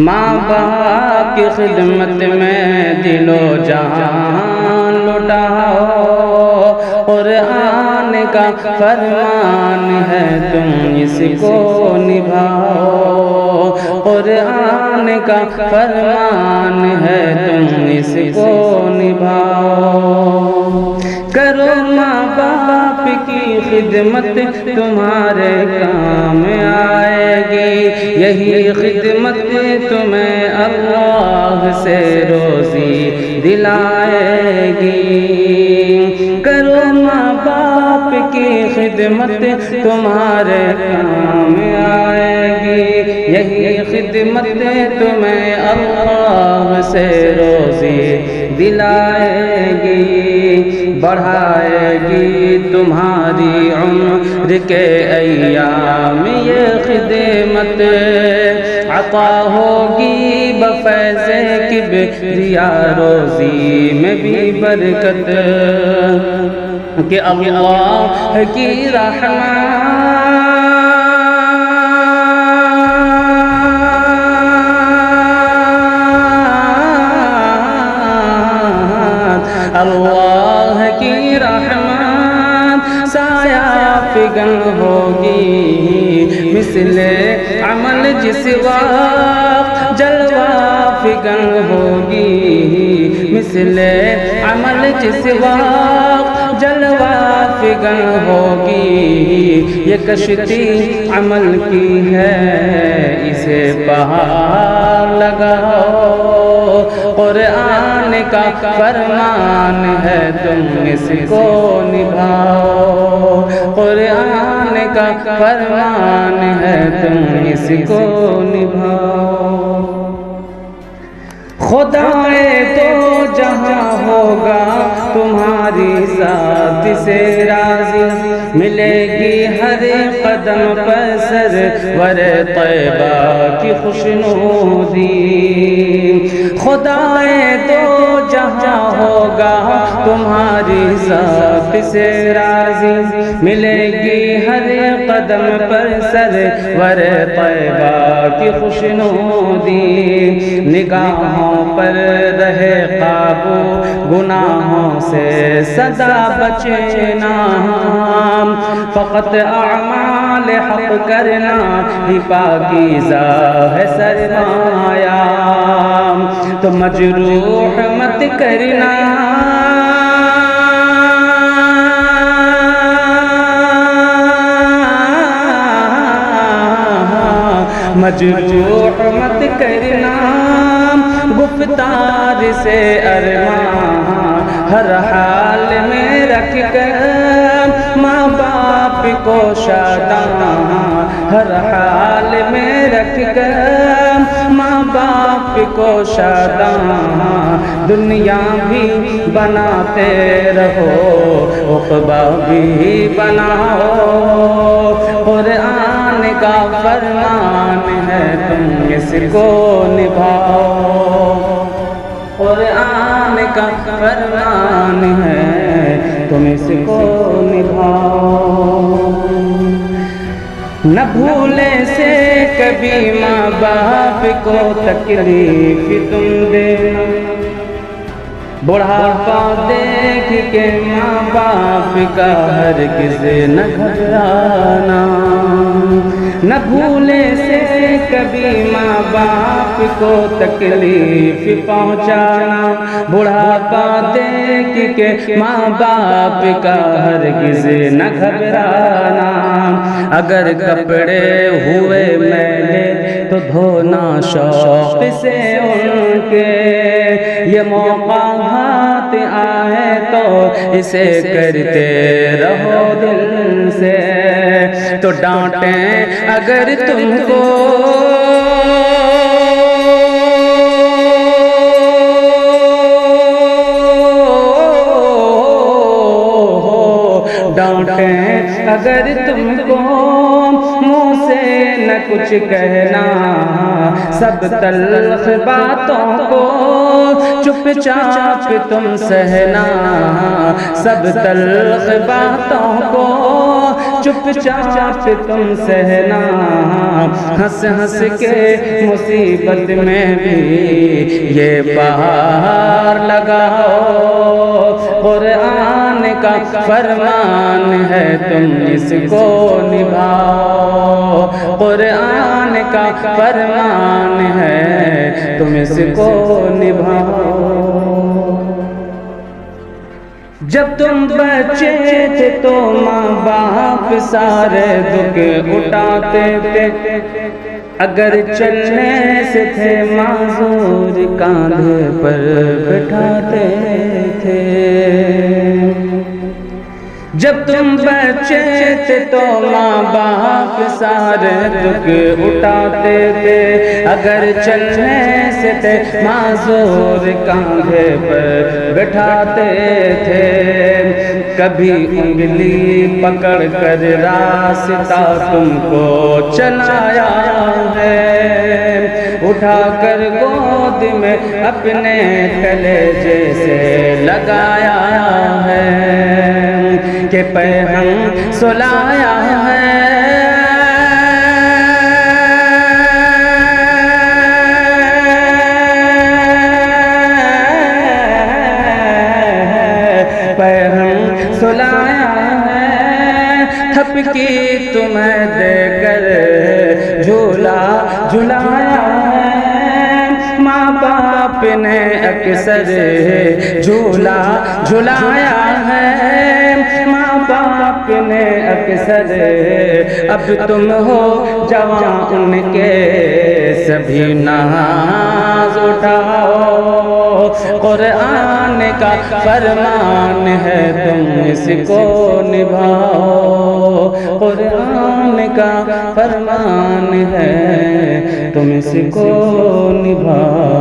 ماں باپ کی خدمت میں دل و جان لٹاؤ، قرآن کا فرمان ہے تم اس کو نبھاؤ، قرآن کا فرمان ہے تم اس کو نبھاؤ۔ کرو ماں باپ کی خدمت تمہارے کام آئے گی، یہی خدمت تمہیں اللہ سے روزی دلائے گی۔ کرو ماں باپ کی خدمت تمہارے کام آئے گی، یہی خدمت تمہیں اللہ سے روزی دلائے گی، بڑھائے گی تمہاری عمر کے ایام یہ خدمت، عطا ہوگی بفیض کبریاء روزی میں بھی برکت، کہ اللہ کی رحمت اللہ کی رحمت سایہ فگن ہوگی، مثل عمل جس وقت جلوہ فگن ہوگی، مثل عمل جس وقت جلوہ فگن ہوگی، یہ کشتی عمل کی ہے اسے پہاڑ لگاؤ، قرآن کا فرمان ہے تم اس کو نبھاؤ، قرآن کا فرمان ہے تم اس کو نبھاؤ۔ خدائے تو جہاں ہوگا تمہاری ذات سے راضی، ملے گی ہر قدم پر سرور طیبہ کی خوشنودی، خدائے تو جہاں ہوگا تمہاری ذات سے راضی، ملے گی ہر قدم پر سرور طیبہ کی خوشنودی، نگاہوں پر رہے قابو گناہوں سے سدا بچنا، فقط اعمال حق کرنا ہی پاکیزہ ہے سرمایہ، تو مجروح مت کرنا، مجروح مت کرنا، گفتار سے ارماں ہر حال میں رکھ کر، ماں باپ کو شاداں ہر حال میں رکھ کر، ماں باپ کو شاداں دنیا بھی بناتے رہو، عقبہ بھی بناؤ، قرآن کا فرمان ہے تم اس کو نبھاؤ، قرآن کا فرمان ہے تم اس کو نبھاؤ۔ نہ بھولے سے کبھی ماں باپ کو تکلیف تم دینا، بڑھاپا دیکھ کے ماں باپ کا ہرگز نہ گھبرانا، نہ بھولے سے کبھی ماں باپ کو تکلیف پہنچانا، بڑھاپا دیکھ کے ماں باپ کا ہرگز نہ گھبرانا، اگر کپڑے ہوئے میلے تو دھونا شوق سے ان کے، یہ موقع ہاتھ آئے تو اسے کرتے رہو دل سے، تو ڈانٹیں اگر تم کو ڈانٹیں اگر تم کو، منہ سے نہ کچھ کہنا، سب تلخ باتوں کو چپ چاپ تم سہنا، سب تلخ باتوں کو چپ چاپ تم سہنا، ہنس ہنس کے مصیبت میں بھی یہ پہاڑ لگاؤ، قرآن کا فرمان ہے تم اس کو نبھاؤ، قرآن کا فرمان ہے تم اس کو نبھاؤ۔ جب تم بچے تھے تو ماں باپ سارے دکھ اٹھاتے تھے، اگر چلنے سے تھے معذور کاندھے پر بٹھاتے تھے۔ جب تم بچے تھے تو ماں باپ سارے دکھ اٹھاتے تھے، اگر چلنے سے تھے معذور کاندھے پر بٹھاتے تھے۔ کبھی انگلی پکڑ کر راستہ تم کو چلایا ہے، اٹھا کر گود میں اپنے کلیجے سے لگایا ہے، کہ پیغام سلایا ہے، پیغام سلایا ہے، تھپکی تمہیں دے کر جھولا جھلایا ہے، ماں باپ نے اکثر جھولا جھلایا ہے، ماں باپ نے اکثر، اب تم ہو جوان ان کے سبھی ناز اٹھاؤ، قرآن کا فرمان ہے تم اس کو نبھاؤ، قرآن کا فرمان ہے تم اس کو نبھاؤ۔